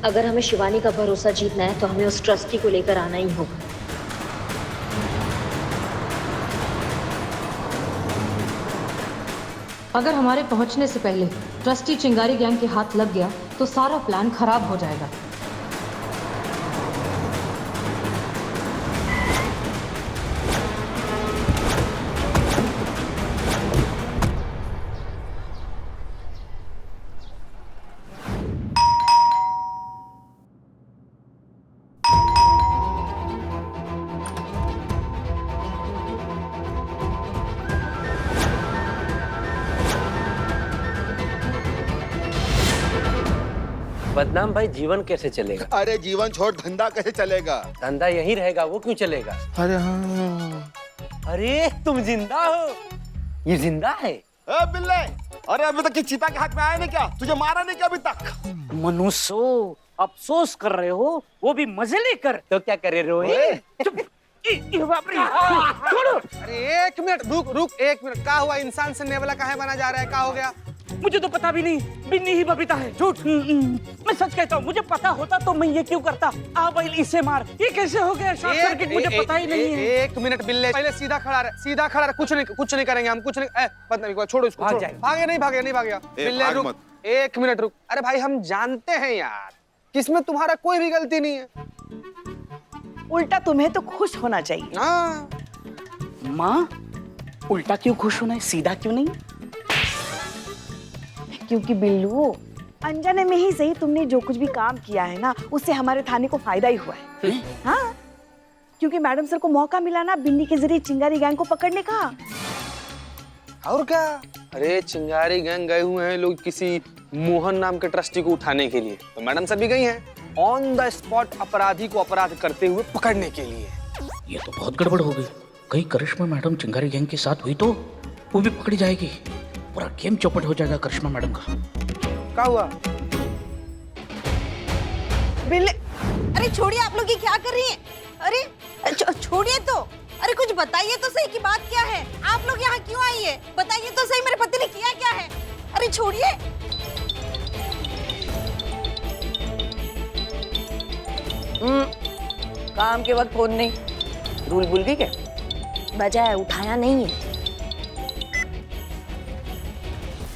अगर हमें शिवानी का भरोसा जीतना है तो हमें उस ट्रस्टी को लेकर आना ही होगा। अगर हमारे पहुंचने से पहले ट्रस्टी चिंगारी गैंग के हाथ लग गया तो सारा प्लान खराब हो जाएगा। बदनाम भाई जीवन कैसे चलेगा? अरे जीवन छोड़ धंधा कैसे चलेगा? धंधा यही रहेगा, वो क्यों चलेगा? अरे हाँ। अरे तुम जिंदा हो? ये जिंदा है? ए बिल्ले, अरे अभी तक चीता के हाथ में आया नहीं क्या? तुझे मारा नहीं क्या अभी तक? मनुष्य अफसोस कर रहे हो, वो भी मजे लेकर। तो क्या करे रोए? चुप। बाप रे, छोड़ो। अरे एक मिनट रुक एक मिनट। क्या हुआ? इंसान से नेवला काहे बना जा रहा है? क्या हो गया? मुझे तो पता भी नहीं, बिन्नी ही बबीता है। झूठ। मैं सच कहता हूँ, मुझे पता होता तो मैं ये क्यों करता। आ भाई इसे मार। ये कैसे हो गया शॉर्ट सर्किट? मुझे पता ही नहीं है। एक मिनट बिल्ले, पहले सीधा खड़ा रहे, सीधा खड़ा रहे। कुछ नहीं करेंगे हम, कुछ नहीं। बदतमीज, छोड़ो इसको। भागे नहीं भागेगा। बिल्ले रुक, एक मिनट रुक। अरे भाई हम जानते हैं यार, किसमें तुम्हारा कोई भी गलती नहीं है। उल्टा तुम्हें तो खुश होना चाहिए। हाँ माँ, उल्टा क्यों खुश होना है, सीधा क्यों नहीं? क्योंकि बिल्लू, अनजाने में ही सही तुमने जो कुछ भी काम किया है ना, उससे हमारे थाने को फायदा ही हुआ है। हाँ, क्योंकि मैडम सर को मौका मिला ना बिन्नी के जरिए चिंगारी गैंग को पकड़ने का। और क्या? अरे चिंगारी गैंग गए हुए हैं लोग किसी मोहन नाम के ट्रस्टी को उठाने के लिए, तो मैडम सर भी गई हैं ऑन द स्पॉट अपराधी को अपराध करते हुए पकड़ने के लिए। ये तो बहुत गड़बड़ हो गई। कहीं करिश्मा मैडम चिंगारी गैंग के साथ हुई तो वो भी पकड़ी जाएगी। पूरा गेम चौपट हो जाएगा करिश्मा मैडम का। क्या हुआ? बिल्ले, अरे छोड़िए, आप लोग ये क्या कर रही हैं? अरे छोड़िए तो। अरे कुछ बताइए तो सही कि बात क्या है? आप लोग यहाँ क्यों आई है? बताइए तो सही, मेरे पति ने किया क्या है? अरे छोड़िए। काम के वक्त फोन नहीं, रूल भूल गई क्या? बजाय उठाया नहीं है।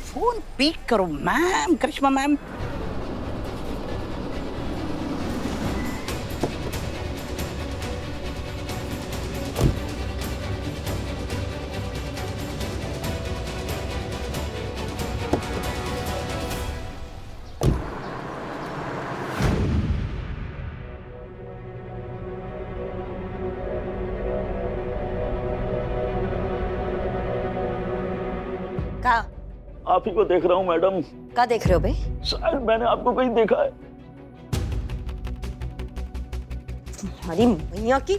फोन पिक करो मैम, करिश्मा मैम। कहा? आप ही को देख रहा हूँ मैडम। क्या देख रहे हो बे? शायद मैंने आपको कहीं देखा है। हमारी मैया की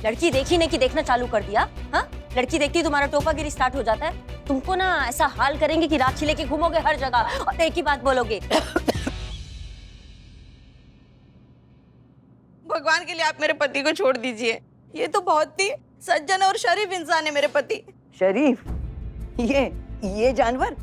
लड़की देखी नहीं कि देखना चालू कर दिया। हाँ, लड़की देखती तुम्हारा टोपागिरी स्टार्ट हो जाता है। तुमको ना ऐसा हाल करेंगे कि राखी लेके घूमोगे हर जगह और एक ही बात बोलोगे। भगवान के लिए आप मेरे पति को छोड़ दीजिए। ये तो बहुत ही सज्जन और शरीफ इंसान है मेरे पति। शरीफ? ये जानवर?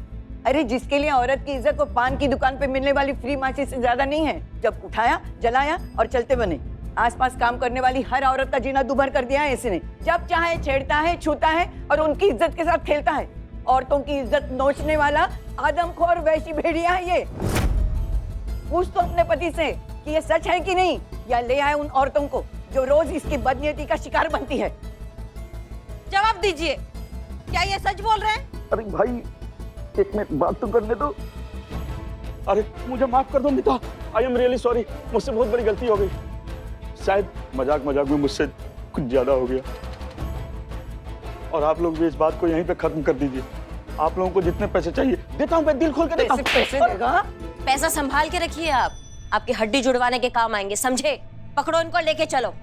अरे जिसके लिए औरत की इज्जत को पान की दुकान पे मिलने वाली फ्री माची से ज्यादा नहीं है। जब उठाया, जलाया और चलते बने। आसपास काम करने वाली हर औरत का जीना दुभर कर दिया है इसने। जब चाहे छेड़ता है, छूता है और उनकी इज्जत के साथ खेलता है। औरतों की इज्जत नोचने वाला आदमखोर वैशी भेड़िया है ये। पूछ तो अपने पति से कि ये सच है कि नहीं, या ले आए उन औरतों को जो रोज इसकी बदनीयती का शिकार बनती है। जवाब दीजिए, क्या ये सच बोल रहे हैं? अरे भाई एक मिनट बात तो करने दो। अरे मुझे माफ कर दो मिता, आई एम रियली सॉरी। मुझसे बहुत बड़ी गलती हो गई। शायद मजाक में मुझसे कुछ ज्यादा हो गया। और आप लोग भी इस बात को यहीं पे खत्म कर दीजिए। आप लोगों को जितने पैसे चाहिए देता हूँ, मैं दिल खोल के देता हूँ। पैसे देगा? पैसा संभाल के रखिए आप, आपकी हड्डी जुड़वाने के काम आएंगे, समझे? पकड़ो इनको, लेके चलो।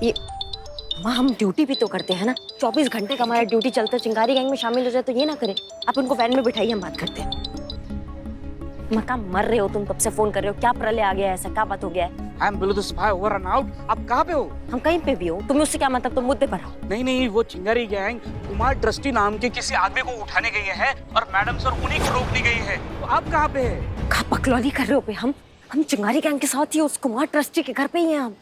ये माँ, हम ड्यूटी भी तो करते हैं ना। 24 घंटे का हमारा ड्यूटी चलता है। चिंगारी गैंग में शामिल हो जाए तो ये ना करें। आप उनको वैन में बिठाइए, हम बात करते हैं। मैं कहा मर रहे हो तुम, कब से फोन कर रहे हो, क्या प्रलय आ गया है, ऐसा क्या बात हो गया है? I am below the spy over and out. आप कहाँ पे हो? हम कहीं पे भी हो, तुम्हें उससे क्या मतलब, तुम मुद्दे पर हो। नहीं नहीं, वो चिंगारी गैंग कुमार ट्रस्टी नाम के किसी आदमी को उठाने गई है और मैडम सर उन्हीं को रोकने गई है। तो आप कहाँ पे है? कहाँ पकलौनी कर रहे हो पे? हम चिंगारी गैंग के साथ ही उस कुमार ट्रस्टी के घर पे ही हैं हम।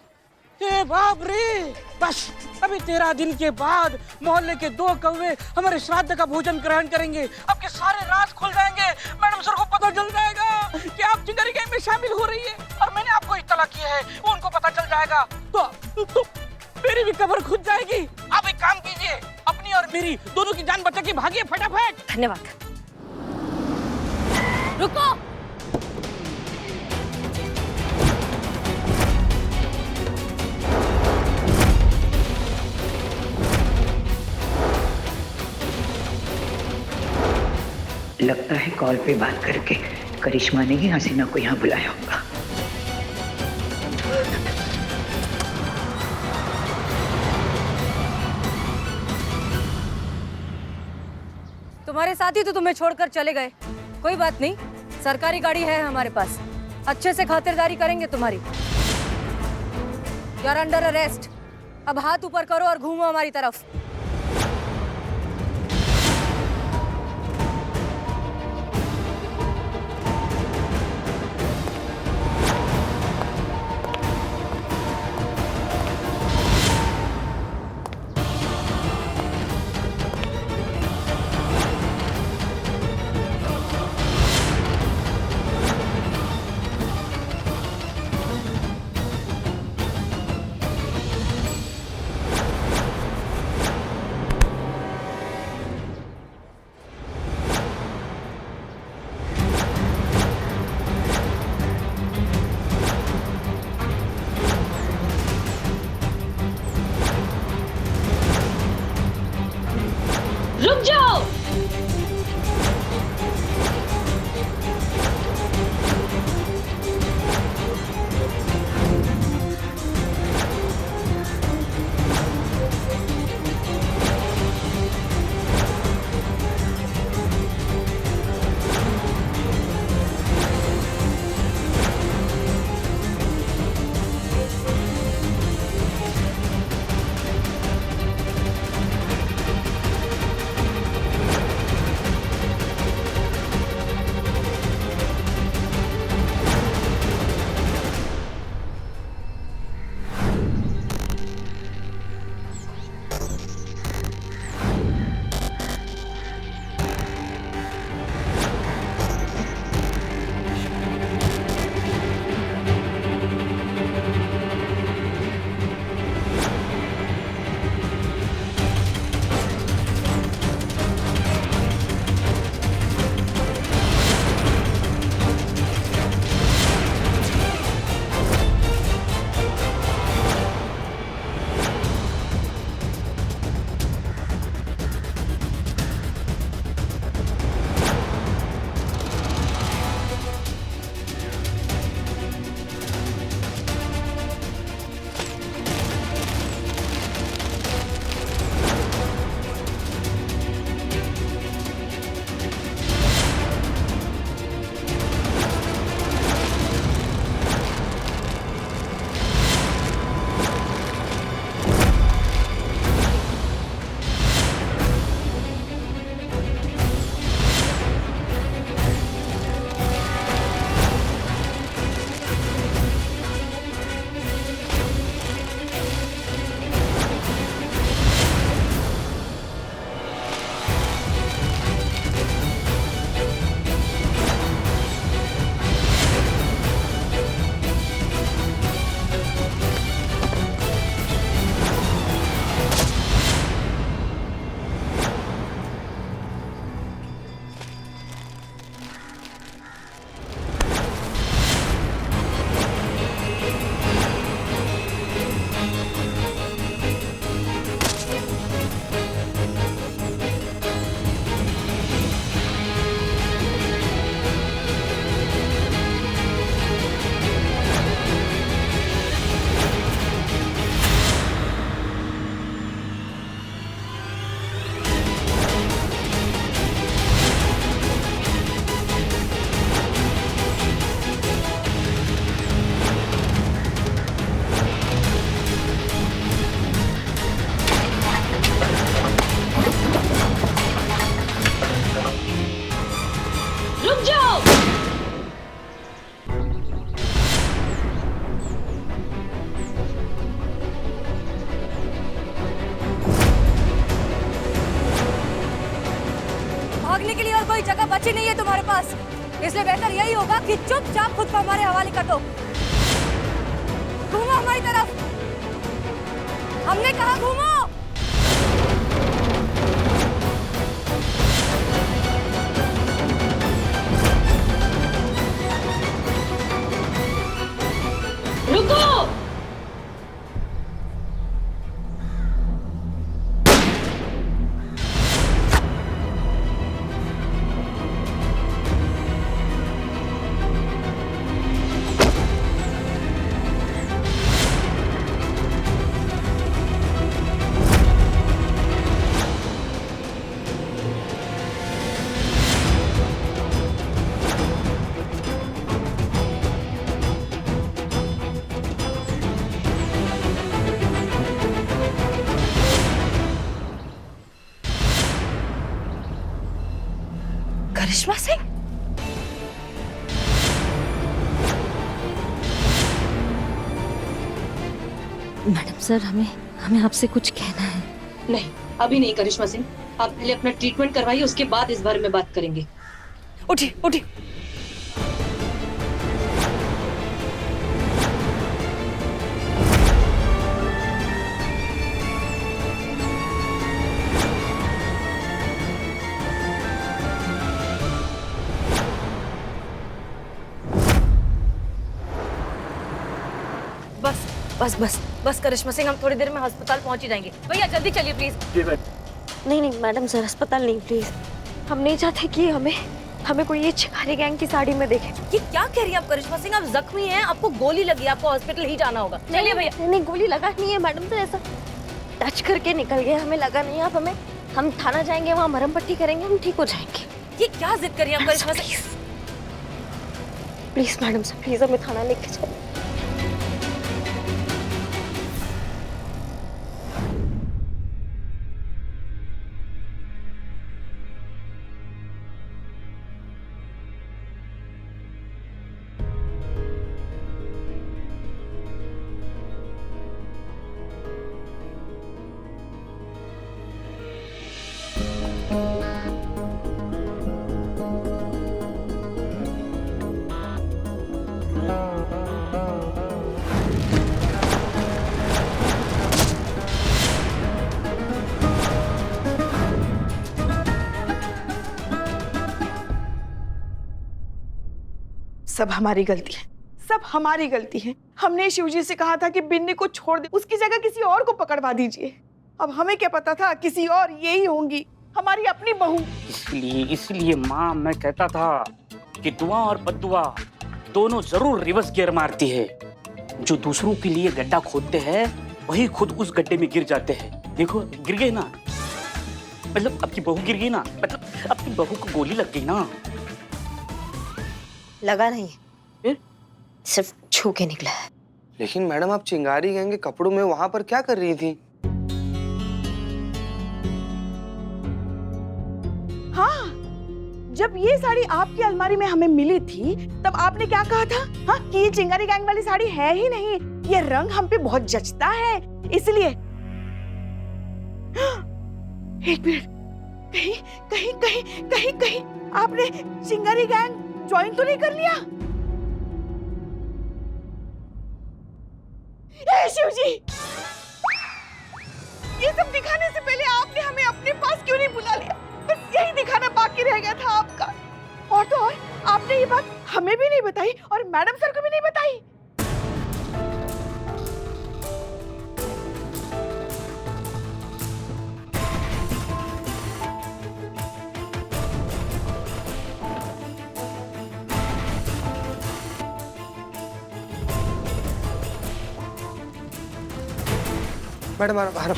ए बाप रे, बस अभी 13 दिन के बाद मोहल्ले के 2 कौवे हमारे श्राद्ध का भोजन ग्रहण करेंगे। आपके सारे राज खुल जाएंगे। मैडम सर को पता चल जाएगा कि आप चिंगारी गैंग में शामिल हो रही है और मैंने आपको इत्तला किया है, वो उनको पता चल जाएगा तो मेरी भी कब्र खुद जाएगी। आप एक काम कीजिए, अपनी और मेरी दोनों की जान बचा के भागिए फटाफट। धन्यवाद। रुको, लगता है कॉल पे बात करके करिश्मा ने ही हसीना को यहाँ बुलाया होगा। तुम्हारे साथी तो तुम्हें छोड़कर चले गए, कोई बात नहीं, सरकारी गाड़ी है हमारे पास, अच्छे से खातिरदारी करेंगे तुम्हारी। You are under arrest. अब हाथ ऊपर करो और घूमो हमारी तरफ। कोई जगह बची नहीं है तुम्हारे पास, इसलिए बेहतर यही होगा कि चुपचाप खुद को हमारे हवाले कर दो। घूमो हमारी तरफ, हमने कहा घूमो। रुको। करिश्मा सिंह, मैडम सर, हमें आपसे कुछ कहना है। नहीं, अभी नहीं करिश्मा सिंह, आप पहले अपना ट्रीटमेंट करवाइए, उसके बाद इस बारे में बात करेंगे। उठिए उठिए। बस बस बस बस करिश्मा सिंह, हम थोड़ी देर में अस्पताल पहुंच ही जाएंगे। भैया जल्दी चलिए प्लीज। नहीं नहीं मैडम सर, अस्पताल नहीं प्लीज। हम नहीं चाहते कि हमें कोई ये शिकारी गैंग की साड़ी में देखे। ये क्या कह रही है आप करिश्मा सिंह? आप जख्मी हैं, आपको गोली लगी, आपको हॉस्पिटल ही जाना होगा। चलिए भैया। नहीं, गोली लगा नहीं है मैडम सर, ऐसा टच करके निकल गया, हमें लगा नहीं। आप हम थाना जाएंगे, वहाँ मरहम पट्टी करेंगे, हम ठीक हो जाएंगे। ये क्या जिद कर रही है आप Karishma Singh? Please madam sir, please हमें थाना लेके चलो। सब हमारी गलती है, सब हमारी गलती है। हमने शिवजी से कहा था कि बिन्नी को छोड़ दे, उसकी जगह किसी और को पकड़वा दीजिए। अब हमें क्या पता था किसी और यही होंगी, हमारी अपनी बहू। इसलिए माँ, मैं कहता था कि दुआ और बद्दुआ दोनों जरूर रिवर्स गियर मारती है। जो दूसरों के लिए गड्ढा खोदते हैं वही खुद उस गड्ढे में गिर जाते हैं। देखो गिर गए ना, मतलब आपकी बहू गिर गई ना, मतलब आपकी बहू को गोली लग गई ना। लगा नहीं, सिर्फ छू के निकला है। लेकिन मैडम, आप चिंगारी गैंग के कपड़ों में वहां पर क्या कर रही थी? हाँ, जब ये साड़ी आपकी अलमारी में हमें मिली थी तब आपने क्या कहा था? हाँ, कि ये चिंगारी गैंग वाली साड़ी है ही नहीं, ये रंग हम पे बहुत जचता है, इसलिए। एक मिनट, कहीं कहीं कहीं कहीं कहीं आपने चिंगारी गैंग ज्वाइन तो नहीं कर लिया? शिवजी, ये सब दिखाने से पहले आपने हमें अपने पास क्यों नहीं बुला लिया? बस यही दिखाना बाकी रह गया था आपका। और तो और, आपने ये बात हमें भी नहीं बताई और मैडम सर को भी नहीं बताई। मैडम बाहर।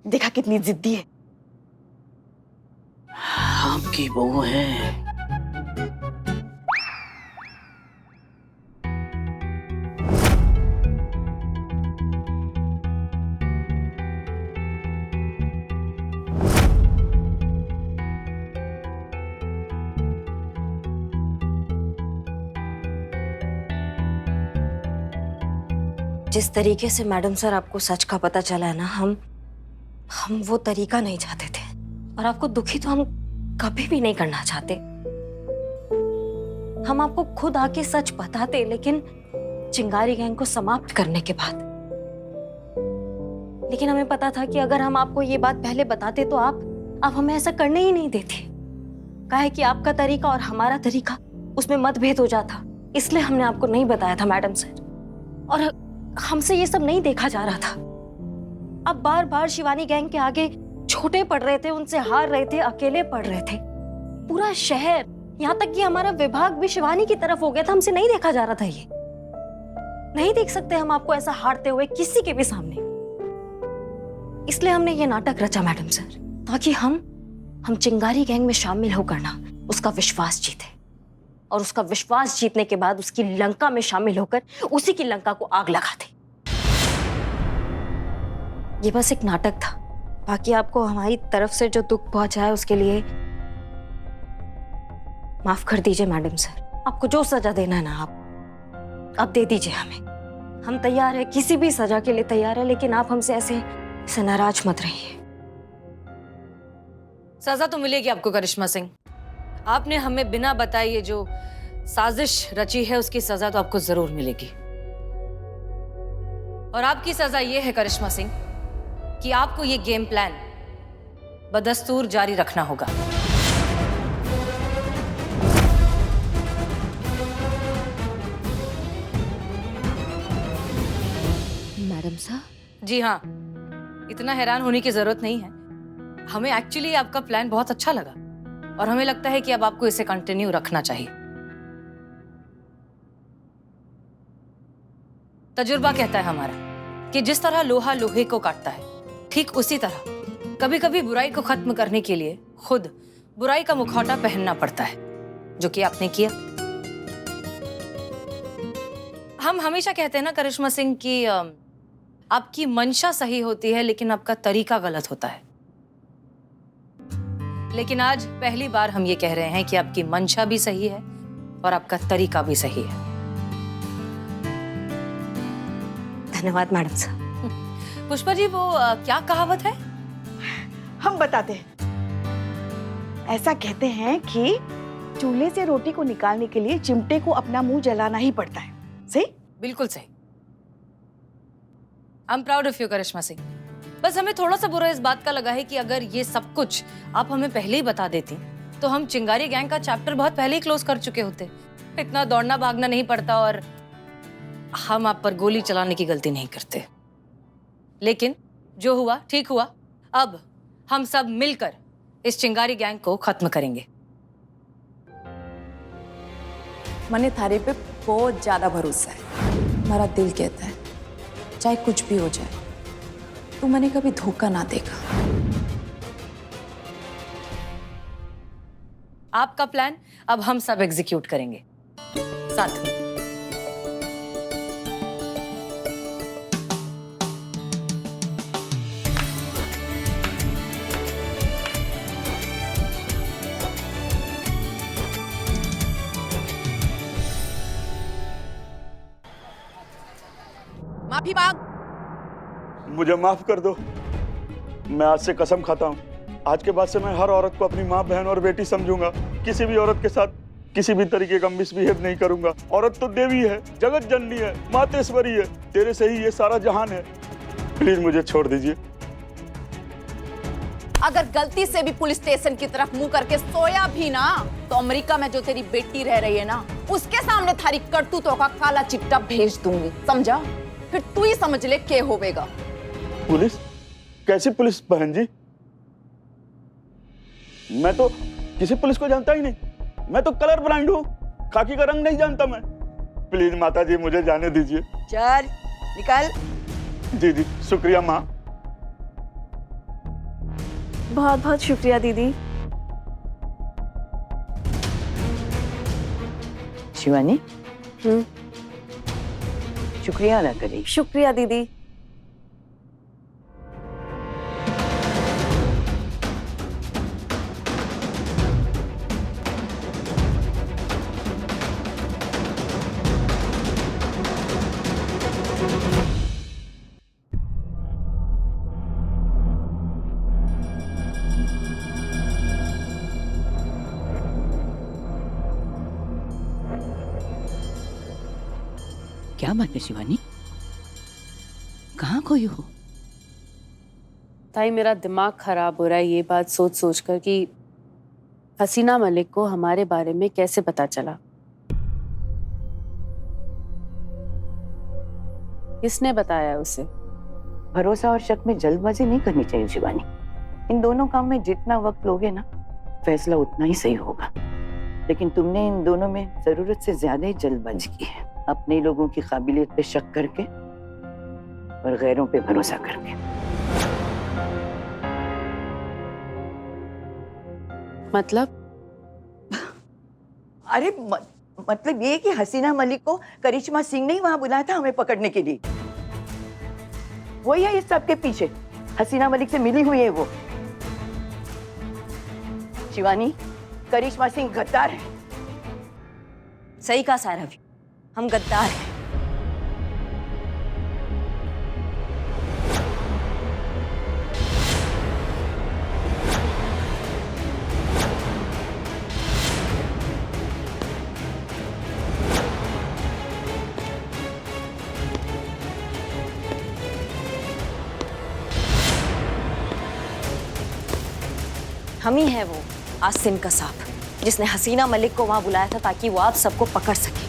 देखा कितनी जिद्दी है। आपकी बहू है। जिस तरीके से मैडम सर आपको सच का पता चला है ना, हम वो तरीका नहीं चाहते थे, और आपको दुखी तो हम कभी भी नहीं करना चाहते। हम आपको खुद आके सच बताते, लेकिन चिंगारी गैंग को समाप्त करने के बाद। लेकिन हमें पता था कि अगर हम आपको ये बात पहले बताते तो आप हमें ऐसा करने ही नहीं देते। कहा है कि आपका तरीका और हमारा तरीका, उसमें मतभेद हो जाता, इसलिए हमने आपको नहीं बताया था मैडम सर। और हमसे ये सब नहीं देखा जा रहा था। अब बार बार शिवानी गैंग के आगे छोटे पड़ रहे थे, उनसे हार रहे थे, अकेले पड़ रहे थे। पूरा शहर, यहाँ तक कि हमारा विभाग भी शिवानी की तरफ हो गया था। हमसे नहीं देखा जा रहा था। ये नहीं देख सकते हम आपको ऐसा हारते हुए किसी के भी सामने। इसलिए हमने ये नाटक रचा मैडम सर, ताकि हम चिंगारी गैंग में शामिल होकर ना उसका विश्वास जीते, और उसका विश्वास जीतने के बाद उसकी लंका में शामिल होकर उसी की लंका को आग लगा दे। ये बस एक नाटक था। बाकी आपको हमारी तरफ से जो दुख पहुंचा है उसके लिए माफ कर दीजिए मैडम सर। आपको जो सजा देना है ना आप दे दीजिए हमें। हम तैयार है, किसी भी सजा के लिए तैयार है, लेकिन आप हमसे ऐसे नाराज मत रहिए। सजा तो मिलेगी आपको करिश्मा सिंह। आपने हमें बिना बताए ये जो साजिश रची है उसकी सजा तो आपको जरूर मिलेगी। और आपकी सजा ये है करिश्मा सिंह कि आपको ये गेम प्लान बदस्तूर जारी रखना होगा। Madam sir? जी हाँ, इतना हैरान होने की जरूरत नहीं है। हमें एक्चुअली आपका प्लान बहुत अच्छा लगा और हमें लगता है कि अब आपको इसे कंटिन्यू रखना चाहिए। तजुर्बा कहता है हमारा कि जिस तरह लोहा लोहे को काटता है, ठीक उसी तरह कभी कभी बुराई को खत्म करने के लिए खुद बुराई का मुखौटा पहनना पड़ता है, जो कि आपने किया। हम हमेशा कहते हैं ना करिश्मा सिंह कि आपकी मंशा सही होती है लेकिन आपका तरीका गलत होता है। लेकिन आज पहली बार हम ये कह रहे हैं कि आपकी मंशा भी सही है और आपका तरीका भी सही है। धन्यवाद मैडम साहब। पुष्पा जी, वो क्या कहावत है? हम बताते हैं। ऐसा कहते हैं कि चूल्हे से रोटी को निकालने के लिए चिमटे को अपना मुंह जलाना ही पड़ता है। सही? बिल्कुल सही। I am proud of you Karishma Singh. बस हमें थोड़ा सा बुरा इस बात का लगा है कि अगर ये सब कुछ आप हमें पहले ही बता देती तो हम चिंगारी गैंग का चैप्टर बहुत पहले ही क्लोज कर चुके होते। इतना दौड़ना भागना नहीं पड़ता और हम आप पर गोली चलाने की गलती नहीं करते। लेकिन जो हुआ ठीक हुआ। अब हम सब मिलकर इस चिंगारी गैंग को खत्म करेंगे। मने थारे पे बहुत ज्यादा भरोसा है। हमारा दिल कहता है चाहे कुछ भी हो जाए तू मैंने कभी धोखा ना देगा। आपका प्लान अब हम सब एग्जीक्यूट करेंगे साथ में। माफी मांग। मुझे माफ कर दो। मैं आज से कसम खाता हूँ, आज के बाद से मैं हर औरत को अपनी माँ, बहन और बेटी समझूंगा। किसी भी औरत के साथ किसी भी तरीके का मिसबिहेव नहीं करूंगा। औरत तो देवी है, जगत जननी है, मातेश्वरी है। तेरे से ही ये सारा जहान है। प्लीज मुझे छोड़ दीजिए। अगर गलती से भी पुलिस स्टेशन की तरफ मुंह करके सोया भी ना तो अमेरिका में जो तेरी बेटी रह रही है ना उसके सामने थारी करतूतों का काला चिट्टा भेज दूंगी, समझा? फिर तू ही समझ ले क्या होवेगा। पुलिस? कैसी पुलिस बहन जी? मैं तो किसी पुलिस को जानता ही नहीं। मैं तो कलर ब्लाइंड हूँ, खाकी का रंग नहीं जानता मैं। प्लीज माता जी मुझे जाने दीजिए। चल निकल। जी जी शुक्रिया माँ। बहुत बहुत शुक्रिया दीदी। शिवानी, शुक्रिया अदा करेगी। शुक्रिया दीदी। क्या बात है शिवानी? कहाँ खोई हो? ताई मेरा दिमाग खराब हो रहा है ये बात सोच सोच कर कि हसीना मलिक को हमारे बारे में कैसे पता चला, किसने बताया उसे? भरोसा और शक में जल्दबाजी नहीं करनी चाहिए शिवानी। इन दोनों काम में जितना वक्त लोगे ना, फैसला उतना ही सही होगा। लेकिन तुमने इन दोनों में जरूरत से ज्यादा ही जल्दबाजी की है, अपने लोगों की काबिलियत पे शक करके और गैरों पे भरोसा करके। मतलब? अरे मतलब ये कि हसीना मलिक को करिश्मा सिंह ने ही वहां बुलाया था हमें पकड़ने के लिए। वही है इस सब के पीछे, हसीना मलिक से मिली हुई है वो। शिवानी, करिश्मा सिंह गद्दार है। सही कहा सायरवी, हम गद्दार हैं। हम ही है वो आसिम कसाब जिसने हसीना मलिक को वहां बुलाया था ताकि वो आप सबको पकड़ सके।